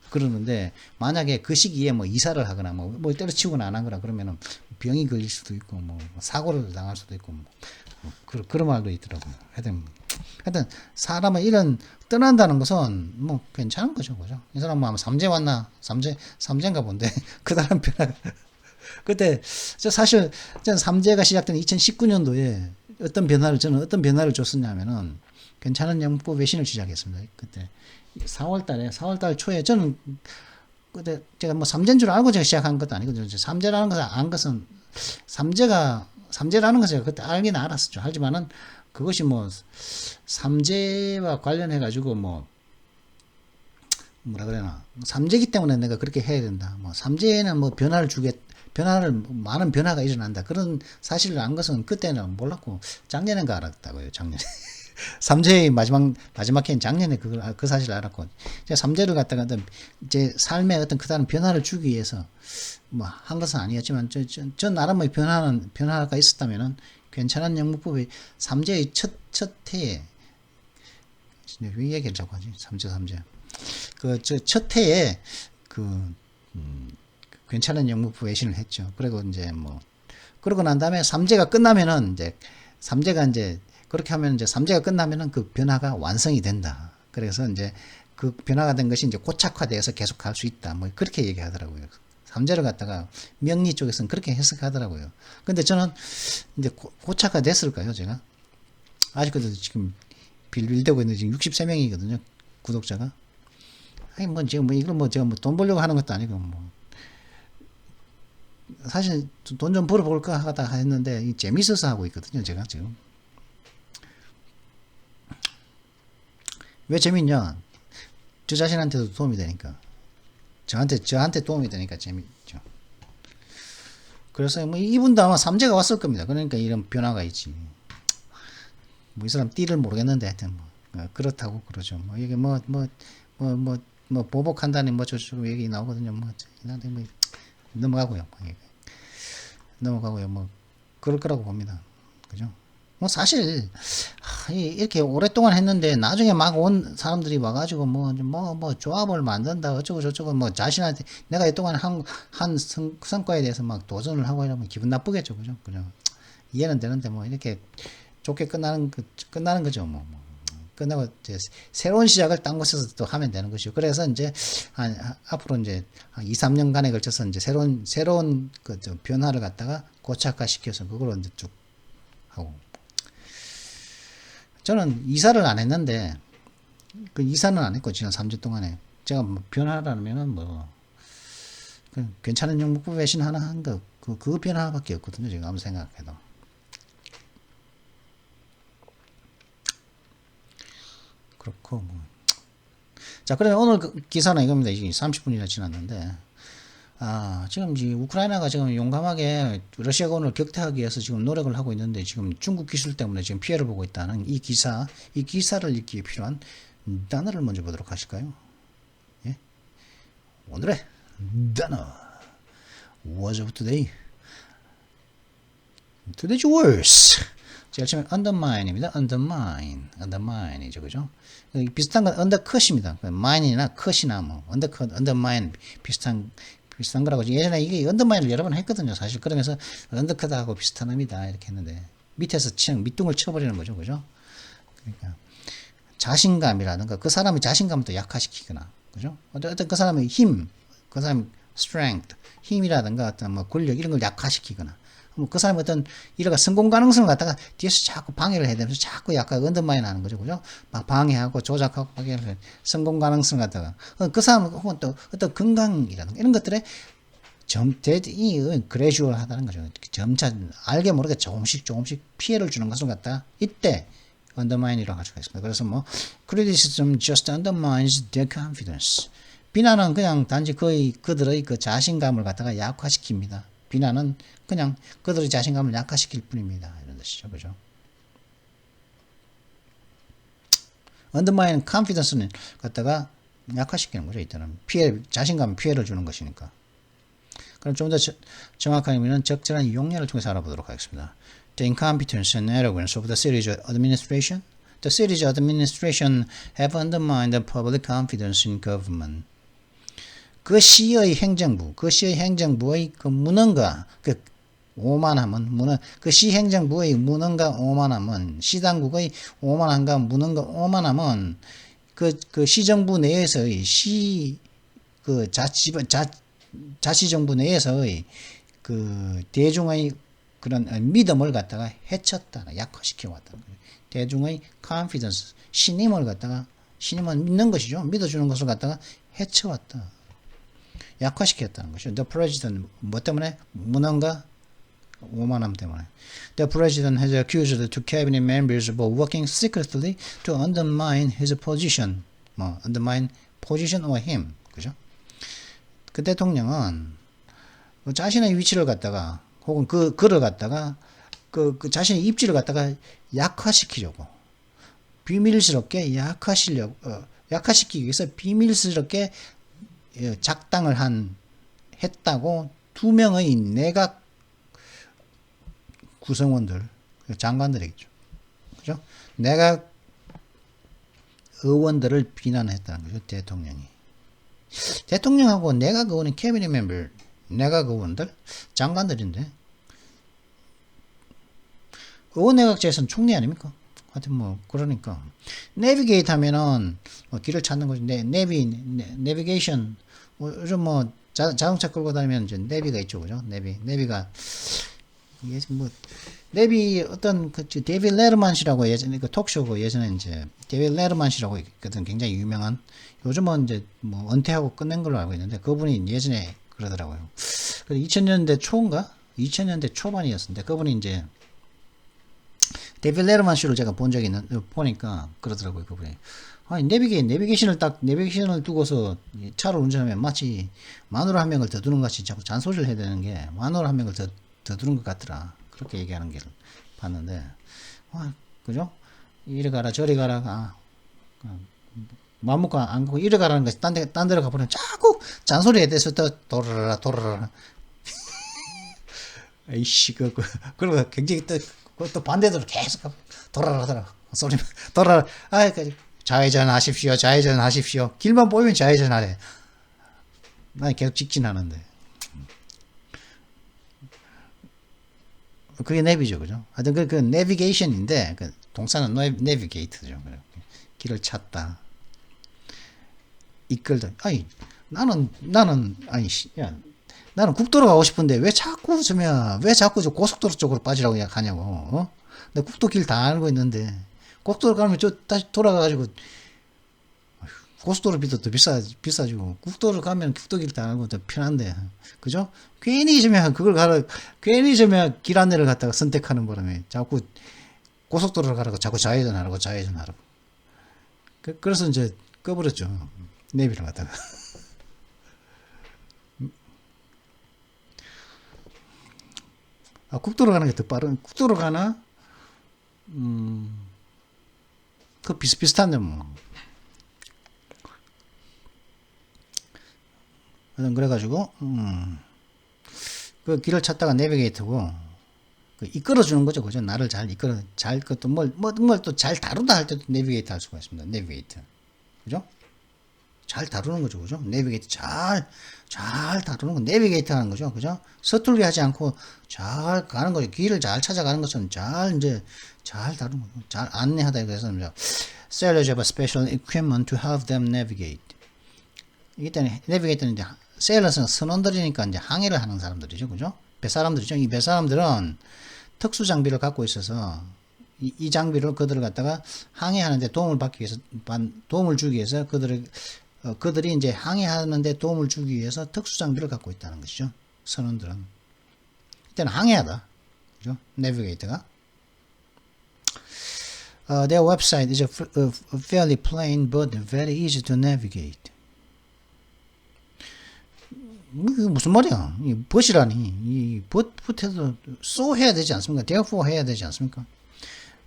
그러는데, 만약에 그 시기에 이사를 하거나 때려치우거나 안 하거나 그러면은 병이 걸릴 수도 있고 사고를 당할 수도 있고 그런 말도 있더라고요. 하여튼 사람은 이런 떠난다는 것은 괜찮은 거죠, 그죠? 이 사람 아마 삼재 왔나? 삼재인가 본데 그 다른 변화. 그때 사실 저는 삼재가 시작된 2019년도에 저는 어떤 변화를 줬었냐면은, 괜찮은 영법 외신을 시작했습니다. 그때 4월 초에 저는 그때 제가 삼재인 줄 알고 제가 시작한 것도 아니거든요. 삼재라는 것을 안 것은, 삼재라는 것을 그때 알긴 알았었죠. 하지만은 그것이 삼재와 관련해 가지고 뭐라 그래나, 삼재기 때문에 내가 그렇게 해야 된다. 삼재에는 많은 변화가 일어난다. 그런 사실을 안 것은 그때는 몰랐고, 작년인가 알았다고요. 작년에. 삼재의 마지막 해인 작년에 그 사실을 알았고, 제가 삼재를 갖다가 제 삶에 어떤 그다른 변화를 주기 위해서 한 것은 아니었지만, 저 나름의 변화가 있었다면은, 괜찮은 영문법의 삼재의 첫 해에, 왜 얘기를 자꾸 하지? 삼재. 첫 해에 괜찮은 영문법 외신을 했죠. 그리고 이제 그러고 난 다음에 삼재가 끝나면은 그렇게 하면 삼재가 끝나면은 그 변화가 완성이 된다. 그래서 이제 그 변화가 된 것이 이제 고착화돼서 계속 갈 수 있다. 그렇게 얘기하더라고요. 삼재를 갖다가 명리 쪽에서는 그렇게 해석하더라고요. 근데 저는 이제 고착화 됐을까요, 제가? 아직도 지금 빌빌대고 있는 지금 63명이거든요, 구독자가. 아니 지금 이걸 제가 돈 벌려고 하는 것도 아니고 사실 돈 좀 벌어볼까 하다 했는데 재밌어서 하고 있거든요, 제가 지금. 왜 재밌냐? 저 자신한테도 도움이 되니까. 저한테 도움이 되니까 재밌죠. 그래서 이분도 아마 삼재가 왔을 겁니다. 그러니까 이런 변화가 있지. 이 사람 띠를 모르겠는데 하여튼 그렇다고 그러죠. 이게 보복한다니 저쪽 얘기 나오거든요. 넘어가고요. 그럴 거라고 봅니다. 그죠? 사실 이렇게 오랫동안 했는데 나중에 막 온 사람들이 와가지고 조합을 만든다 어쩌고 저쩌고 자신한테 내가 이동안 한 성과에 대해서 막 도전을 하고 이러면 기분 나쁘겠죠, 그죠? 이해는 되는데 이렇게 좋게 끝나는 거죠. 끝나고 이제 새로운 시작을 딴 곳에서 또 하면 되는 것이죠. 그래서 이제 앞으로 이제 한 2, 3년간에 걸쳐서 이제 새로운 그 변화를 갖다가 고착화시켜서 그걸로 이제 쭉 하고. 저는 이사를 안 했는데 그 이사는 안 했고 지난 3주 동안에 제가 뭐 변화라면은 뭐 괜찮은 영문법 외신 하나 한 거 그 변화 하나밖에 없거든요. 지금 아무 생각해도. 그렇고 뭐. 자, 그러면 오늘 그 기사는 이겁니다. 이제 30분이나 지났는데 지금 이제 우크라이나가 지금 용감하게 러시아가 오늘 격퇴하기 위해서 지금 노력을 하고 있는데 지금 중국 기술 때문에 지금 피해를 보고 있다는 이 기사를 읽기에 필요한 단어를 먼저 보도록 하실까요? 예? 오늘의 단어 was of today. Today's words. 제일 처음에 undermine입니다. undermine이죠, 그죠? 비슷한 건 undercut입니다. mine이나 cut이나 뭐 undercut, undermine 비슷한 거라고. 예전에 이게 undermine을 여러 번 했거든요, 사실. 그러면서 undercut하고 비슷한 의미다 이렇게 했는데 밑에서 밑둥을 쳐버리는 거죠, 그죠? 그러니까 자신감이라든가 그 사람의 자신감을 또 약화시키거나, 그죠? 어떤 그 사람의 힘, 그 사람의 strength, 힘이라든가 어떤 뭐 권력 이런 걸 약화시키거나, 뭐 그 사람의 어떤 이러가 성공 가능성을 갖다가 뒤에서 자꾸 방해를 해야 되면서 자꾸 약간 언더마인 하는 거죠, 그죠? 막 방해하고 조작하고 방해를 성공 가능성을 갖다가 그 사람 혹은 또 어떤 건강이라든가 이런 것들에 그레주얼하다는 거죠. 점차 알게 모르게 조금씩 피해를 주는 것을 갖다가 이때 undermine이라고 할 수가 있습니다. 그래서 뭐 criticism just undermines their confidence. 비난은 그냥 단지 그들의 그 자신감을 갖다가 약화시킵니다. 비난은 그냥 그들의 자신감을 약화시킬 뿐입니다. 이런 뜻이죠. 그죠? undermine confidence는 갖다가 약화시키는 거죠. 이때는 자신감 피해를 주는 것이니까. 그럼 좀 더 정확한 의미는 적절한 용례를 통해서 알아보도록 하겠습니다. The incompetence and arrogance of the Syriza administration. The Syriza administration have undermined the public confidence in government. 그 시의 행정부의 그 무능과 그 오만함은 그 시 행정부의 무능과 오만함은 시당국의 오만함과 무능과 오만함은 그 시정부 내에서의 그 자치정부 내에서의 그 대중의 그런 믿음을 갖다가 해쳤다, 약화시켜 왔다는 거예요. 대중의 confidence, 신임은 믿는 것이죠. 믿어주는 것을 갖다가 해쳐왔다. 약화시켰다는 것이죠. The president, 뭐 때문에? 무능과 오만함 때문에. The president has accused two cabinet members of working secretly to undermine his position. undermine position or him. 그죠? 그 대통령은 자신의 위치를 갖다가 혹은 그를 갖다가 그 자신의 입지를 갖다가 약화시키려고 비밀스럽게 약화시키기 위해서 비밀스럽게 작당을 했다고 두 명의 내각 구성원들, 장관들이겠죠. 그죠? 내각 의원들을 비난했다는 거죠. 대통령하고 내각 의원은 캐비닛 멤버, 내각 의원들, 장관들인데 의원 내각제에서는 총리 아닙니까? 하여튼 뭐 그러니까 내비게이트 하면은 길을 찾는 거죠. 내비게이션 요즘 뭐 자동차 끌고 다니면 이제 내비가 있죠, 그죠? 내비가 이게 뭐 내비 어떤 그 데이빗 레르만 씨라고 예전에 그 톡쇼고 예전에 이제 데이빗 레르만 씨라고 있거든. 굉장히 유명한. 요즘은 이제 뭐 은퇴하고 끝낸 걸로 알고 있는데 그분이 예전에 그러더라고요. 2000년대 초인가? 2000년대 초반이었는데 그분이 이제 데이빗 레르만 씨를 제가 본 적이 보니까 그러더라고요. 그분이. 아니, 내비게이션을 두고서 차를 운전하면 마치 마누라 한 명을 더 두는 것 같이 자꾸 잔소리를 해야 되는 게 마누라 한 명을 더 두는 것 같더라. 그렇게 얘기하는 게 봤는데, 그죠? 이리 가라, 저리 가라, 마음 먹고 안 가고 이리 가라는 것이 딴 데로 가버리면 자꾸 잔소리에 대해서 또 돌아라. 에이씨, 그리고 굉장히 또 반대로 계속 돌아라. 소리, 돌아라. 좌회전하십시오. 길만 보이면 좌회전하래. 난 계속 직진하는데. 그게 내비죠, 그죠? 하여튼 그 내비게이션인데, 그 동사는 내비게이트죠. 길을 찾다. 이끌다. 아니 아니 야 나는 국도로 가고 싶은데 왜 자꾸 저 고속도로 쪽으로 빠지라고 하냐고. 어? 나 국도 길 다 알고 있는데 고속도로 가면 저 다시 돌아가가지고 고속도로 비도 더 비싸지고 국도를 가면 국도 길 다 알고 더 편한데 그죠? 괜히 길 안내를 갖다가 선택하는 바람에 자꾸 고속도로를 가라고 자꾸 좌회전하라고. 그래서 이제 꺼버렸죠. 내비를 갖다가. 국도로 가는 게 더 빠른, 국도로 가나? 그 비슷비슷한데 뭐. 그래가지고, 그 길을 찾다가 내비게이터고, 그 이끌어주는 거죠. 그죠? 나를 그것도 뭘 또 잘 다루다 할 때도 내비게이터 할 수가 있습니다. 내비게이터. 그죠? 잘 다루는 거죠. 그죠? 내비게이터 잘 다루는 거. 내비게이터 하는 거죠. 그죠? 서툴게 하지 않고 잘 가는 거죠. 길을 잘 찾아가는 것처럼 잘 다루는 거죠. 잘 안내하다. 그래서, sailors have a special equipment to help them navigate. 이기 때문에, 내비게이터는 이제, 세일러스는 선원들이니까 이제 항해를 하는 사람들이죠. 그죠? 배사람들이죠. 이 배사람들은 특수 장비를 갖고 있어서 이 장비를 그들을 갖다가 항해하는데 도움을 주기 위해서 그들이 이제 항해하는데 도움을 주기 위해서 특수 장비를 갖고 있다는 것이죠. 선원들은. 이때는 항해하다. 그죠? 내비게이터가. Their website is fairly plain but very easy to navigate. 무슨 말이야? 이 but이라니. 이 but에도 so 해야 되지 않습니까? therefore 해야 되지 않습니까?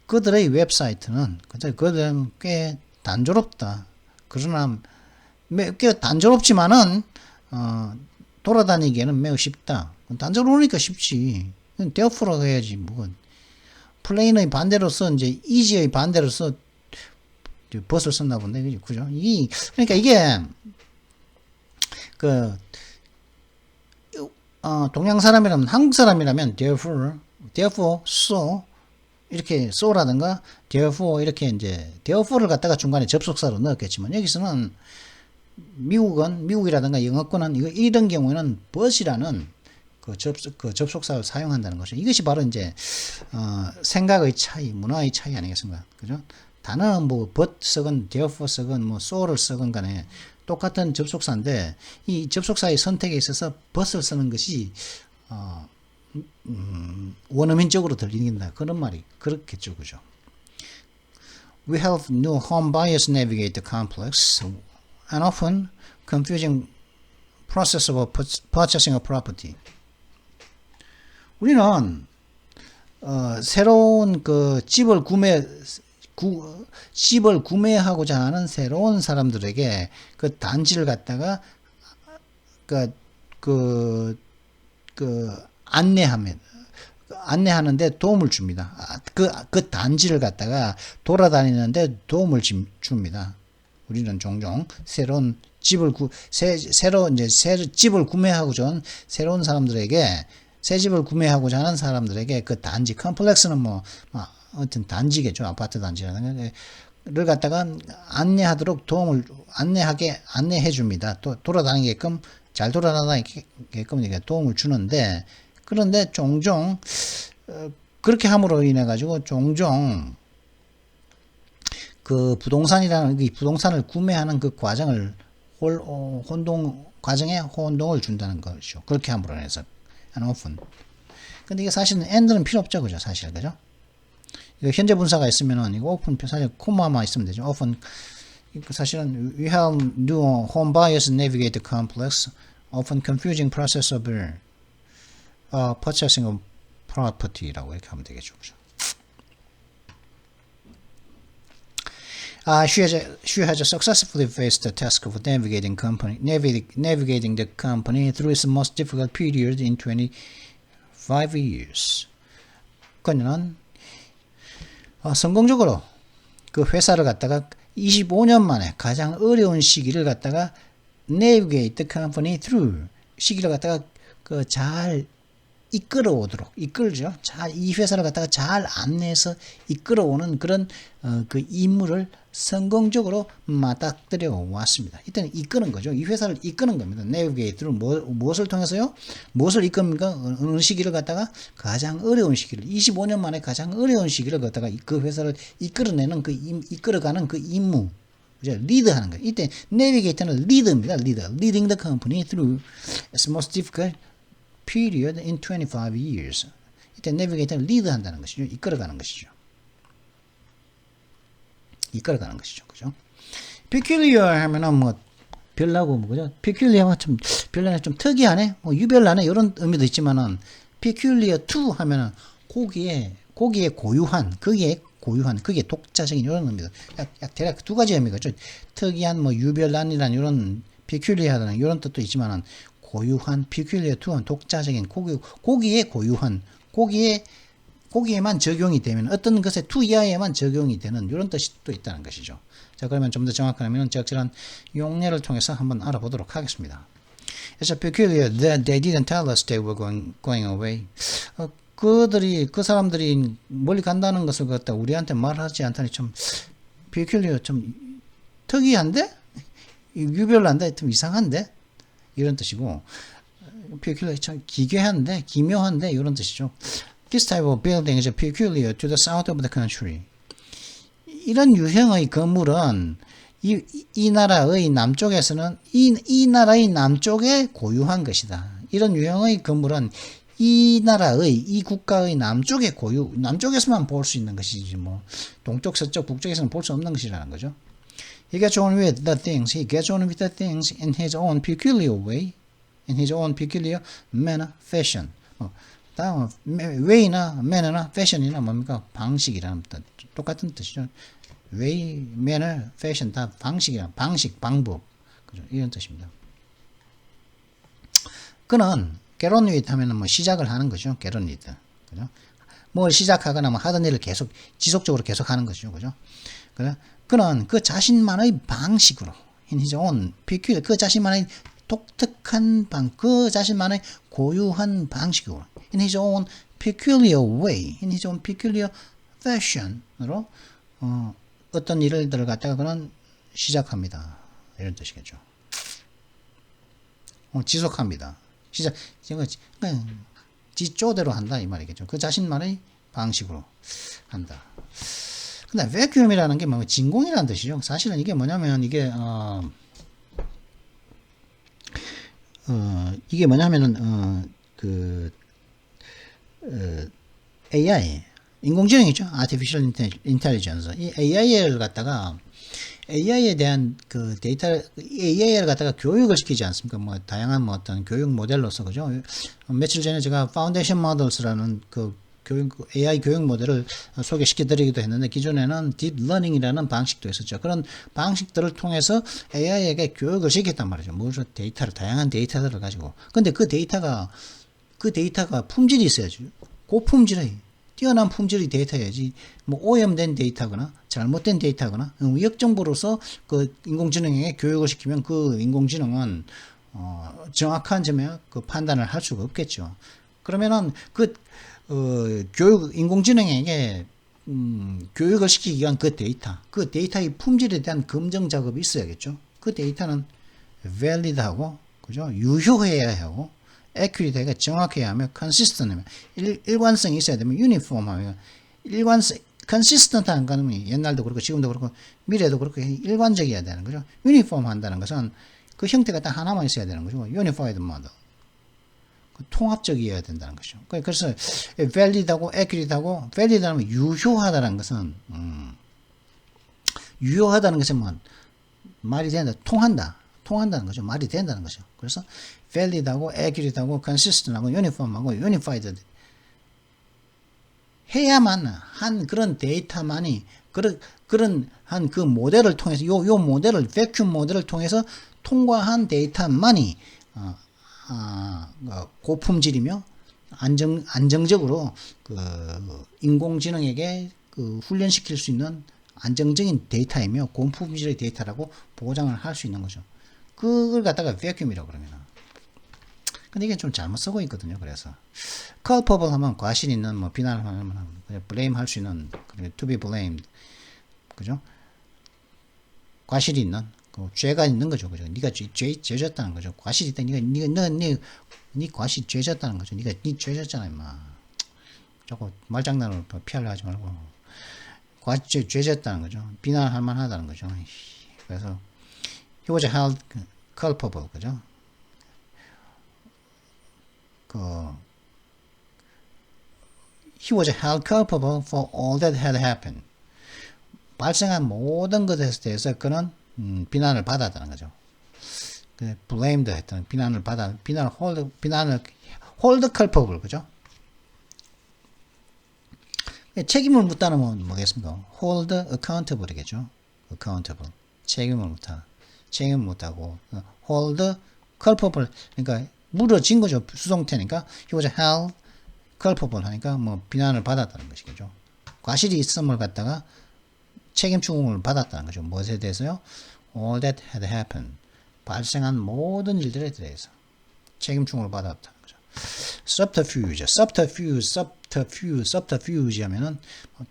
그들의 웹사이트는, 그들은 꽤 단조롭다. 그러나, 꽤 단조롭지만은, 돌아다니기에는 매우 쉽다. 단조로우니까 쉽지. therefore라고 해야지, 뭐. plain의 반대로서, 이제, easy의 반대로서, but을 썼나 본데, 그죠? 그러니까 이게, 동양 사람이라면, 한국 사람이라면, therefore, so, 이렇게 so라든가, therefore, 이렇게 이제, therefore를 갖다가 중간에 접속사로 넣었겠지만, 여기서는, 미국이라든가 영어권은, 이런 경우에는, but이라는 그 접속사를 사용한다는 것이죠. 이것이 바로 이제, 생각의 차이, 문화의 차이 아니겠습니까? 그죠? 단어는 뭐, but 쓰건, therefore 쓰건, 뭐, so를 쓰건 간에, 똑같은 접속사인데 이 접속사의 선택에 있어서 but을 쓰는 것이 원어민적으로 들린다. 그런 말이 그렇겠죠. 그죠? We help new home buyers navigate the complex and often confusing process of purchasing a property. 우리는 새로운 그 집을 구매하고자 하는 새로운 사람들에게 그 단지를 갖다가 안내하는데 도움을 줍니다. 그 단지를 갖다가 돌아다니는데 도움을 줍니다. 우리는 종종 새로운 집을 집을 구매하고자 하는 새로운 사람들에게 새 집을 구매하고자 하는 사람들에게 그 단지 컴플렉스는 어떤 단지겠죠. 아파트 단지라는 를 갖다가 안내하도록 안내해 줍니다. 또 돌아다니게끔 잘 돌아다니게끔 도움을 주는데 그런데 종종 그렇게 함으로 인해 가지고 종종 그 부동산을 구매하는 그 과정을 과정에 혼동을 준다는 것이죠. 그렇게 함으로 인해서 often. 근데 이게 사실은 and는 필요 없죠, 그죠? 사실 그죠? 이거 현재 분사가 있으면은 이거 open 사실 코마만 있으면 되죠. often 사실은 we help new home buyers navigate the complex, often confusing process of purchasing a property라고 이렇게 하면 되겠죠, 그죠? She has successfully faced the task of navigating the company through its most difficult period in 25 years. 그녀는 성공적으로 그 회사를 갖다가 25년 만에 가장 어려운 시기를 갖다가 navigate the company through 시기를 갖다가 잘 이끌죠. 이 회사를 갖다가 잘 안내해서 이끌어오는 그런 그 임무를 성공적으로 맞닥뜨려 왔습니다. 이때는 이끄는 거죠. 이 회사를 이끄는 겁니다. 내비게이터를 무엇을 통해서요? 무엇을 이끕니까? 어느 시기를 갖다가 가장 어려운 시기를 25년 만에 가장 어려운 시기를 갖다가 그 회사를 이끌어내는 이끌어가는 그 임무, 그죠? 리드하는 거예요. 이때 내비게이터는 리드입니다. Leading the company through its most difficult period in 25 years. 이때 내비게이터는 리드한다는 것이죠. 이끌어가는 것이죠. 이끌어가는 것이죠. 그죠? peculiar 하면은 뭐 별나고 뭐 그죠? peculiar가 좀 별나네, 좀 특이하네, 뭐 유별나네 이런 의미도 있지만은 peculiar to 하면은 거기에 고유한, 그게 독자적인 이런 의미도 대략 두 가지 의미가 있죠. 특이한, 뭐 유별난이라는 이런 peculiar하다는 이런 뜻도 있지만은 고유한, peculiar to는 독자적인, 거기에 고유한, 거기에만 적용이 되면, 어떤 것의 to 이하에만 적용이 되는 이런 뜻이 또 있다는 것이죠. 자, 그러면 좀 더 정확하면 적절한 용례를 통해서 한번 알아보도록 하겠습니다. It's peculiar that they didn't tell us they were going away. 그 사람들이 멀리 간다는 것을 갖다 우리한테 말하지 않다니 좀 peculiar, 좀 특이한데? 유별난데? 좀 이상한데? 이런 뜻이고, peculiar 참 기괴한데, 기묘한데 이런 뜻이죠. This type of building is peculiar to the south of the country. 이런 유형의 건물은 이 나라의 남쪽에서는 이 나라의 남쪽에 고유한 것이다. 이런 유형의 건물은 이 나라의, 이 국가의 남쪽에서만 볼 수 있는 것이지, 뭐 동쪽, 서쪽, 북쪽에서는 볼 수 없는 것이라는 거죠. He gets on with the things. He gets on with the things in his own peculiar way, in his own peculiar manner, fashion. 다음 way나 manner나 fashion이나 뭡니까? 방식이라는 뜻, 똑같은 뜻이죠. way, manner, fashion 다 방식이란, 방식, 방법, 그죠? 이런 뜻입니다. 그는 get on with 하면은 뭐 시작을 하는 거죠. get on with, 그죠? 뭘 시작하거나 뭐 하던 일을 계속 지속적으로 계속 하는 것이죠, 그죠? 그는 그 자신만의 방식으로, in his own peculiar, 그 자신만의 독특한 그 자신만의 고유한 방식으로, in his own peculiar way, in his own peculiar fashion으로 어떤 일들을 갖다가 그는 시작합니다. 이런 뜻이겠죠. 지속합니다. 지조대로 한다 이 말이겠죠. 그 자신만의 방식으로 한다. 근데 vacuum이라는 게 뭐 진공이라는 뜻이죠. 사실은 이게 뭐냐면 이게 뭐냐면은 AI, 인공지능이죠. Artificial Intelligence. 이 AI를 갖다가 AI에 대한 그 데이터, AI를 갖다가 교육을 시키지 않습니까? 뭐 다양한 뭐 어떤 교육 모델로서, 그죠? 며칠 전에 제가 Foundation Models라는 AI 교육 모델을 소개시켜 드리기도 했는데, 기존에는 딥러닝이라는 방식도 있었죠. 그런 방식들을 통해서 AI에게 교육을 시켰단 말이죠. 다양한 데이터들을 가지고. 근데 그 데이터가 품질이 있어야죠. 고품질의, 뛰어난 품질의 데이터여야지, 뭐 오염된 데이터거나 잘못된 데이터거나 위협정보로서 그 인공지능에게 교육을 시키면 그 인공지능은 정확한 점에 그 판단을 할 수가 없겠죠. 그러면은 인공지능에게 교육을 시키기 위한 그 데이터의 품질에 대한 검증 작업이 있어야겠죠. 그 데이터는 valid하고, 그죠? 유효해야 하고, accurate가 정확해야 하며, consistent하며, 일관성이 있어야 되면, uniform하며, consistent한 거는 옛날도 그렇고 지금도 그렇고 미래도 그렇고 일관적이어야 되는 거죠. uniform 한다는 것은 그 형태가 딱 하나만 있어야 되는 거죠. unified model. 통합적이어야 된다는 것이죠. 그래서 valid하고 accurate하고, valid하면 유효하다는 것은 유효하다는 것은 뭐 말이 된다, 통한다는 거죠. 말이 된다는 거죠. 그래서 valid하고 accurate하고 consistent하고 uniform하고 unified 해야만 한 그런 데이터만이 그런 한 그 모델을 통해서 요 모델을 vacuum 모델을 통해서 통과한 데이터만이 고품질이며 안정적으로 그 인공지능에게 그 훈련시킬 수 있는 안정적인 데이터이며 고품질의 데이터라고 보장을 할 수 있는 거죠. 그걸 갖다가 vacuum이라고 그러면. 근데 이게 좀 잘못 쓰고 있거든요. 그래서 culpable 하면 과실 있는, 뭐 비난을 하면 blame 할 수 있는, to be blamed, 그죠? 과실이 있는 그 죄가 있는 거죠. 그죠? 네가 죄졌다는 거죠. 과실이 있다. 네 과실 죄졌다는 거죠. 네가 네 죄졌잖아, 임마. 자꾸 말장난으로 피하려 하지 말고 죄졌다는 거죠. 비난할 만하다는 거죠. 그래서 he was held culpable, 그죠? he was held culpable for all that had happened. 발생한 모든 것에 대해서 그는 비난을 받았다는 거죠. blamed 했던 비난을 hold culpable, 그죠? 책임을 묻다는 건 뭐겠습니까? hold accountable이겠죠. accountable. 책임을 묻다고. hold culpable. 그러니까 물어진 거죠. 수동태니까 he was held culpable 하니까 뭐 비난을 받았다는 것이겠죠. 과실이 있음을 갖다가 책임 추궁을 받았다는 거죠. 무엇에 대해서요? all that had happened. 발생한 모든 일들에 대해서 책임 추궁을 받았다는 거죠. subterfuge 하면은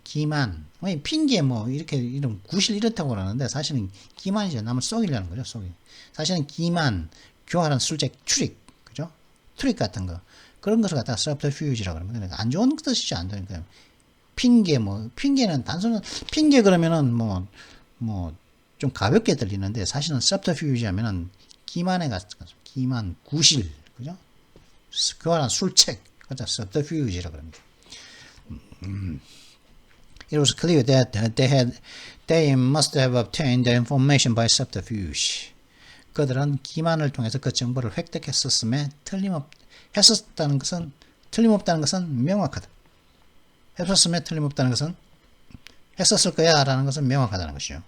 기만, 핑계 이렇게 이런 구실 이렇다고 그러는데 사실은 기만이죠. 남을 속이려는 거죠. 사실은 기만, 교활한 술책, 출입, 그죠? 트릭 같은 거 그런 것을 갖다가 subterfuge라고 그러면 안 좋은 뜻이지 안 되니까 핑계는 단순한 핑계 그러면은 좀 가볍게 들리는데 사실은 subterfuge 하면은 기만에 같은 거죠. 기만, 구실, 그죠? 교활한 술책, 그죠? subterfuge라고 합니다. It was clear that they must have obtained the information by subterfuge. 그들은 기만을 통해서 그 정보를 획득했었음에 틀림없다는 것은 명확하다. 했었음에 틀림없다는 것은 했었을 거야 라는 것은 명확하다는 것이죠.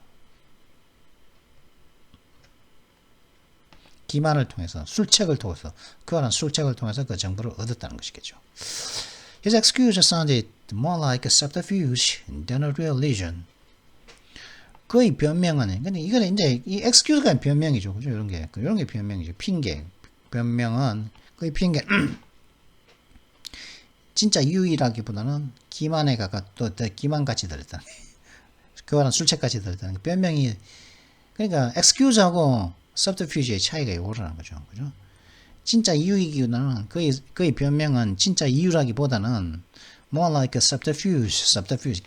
기만을 통해서 술책을 통해서 그거는 술책을 통해서 그 정보를 얻었다는 것이겠죠. His excuse sounded more like a subterfuge than a real reason. 그의 변명은 근데 이거는 이제 이 excuse가 변명이죠. 그죠? 이런 게 변명이죠. 핑계. 변명은 그의 핑계 진짜 이유라기보다는 기만에 또 기만같이 들었다는 그거는 술책같이 들었다는 변명이 그러니까 excuse하고 subterfuge의 차이가 이거라는 거죠. 그죠? 진짜 이유이기보다는 그의 변명은 진짜 이유라기보다는 more like a subterfuge.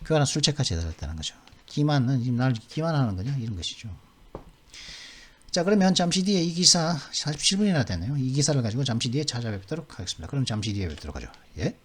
그거는 술책같이 들었다는 거죠. 기만은 지금 날 기만하는 거죠. 이런 것이죠. 자, 그러면 잠시 뒤에 이 기사 47분이나 됐네요. 이 기사를 가지고 잠시 뒤에 찾아뵙도록 하겠습니다. 그럼 잠시 뒤에 뵙도록 하죠. 예.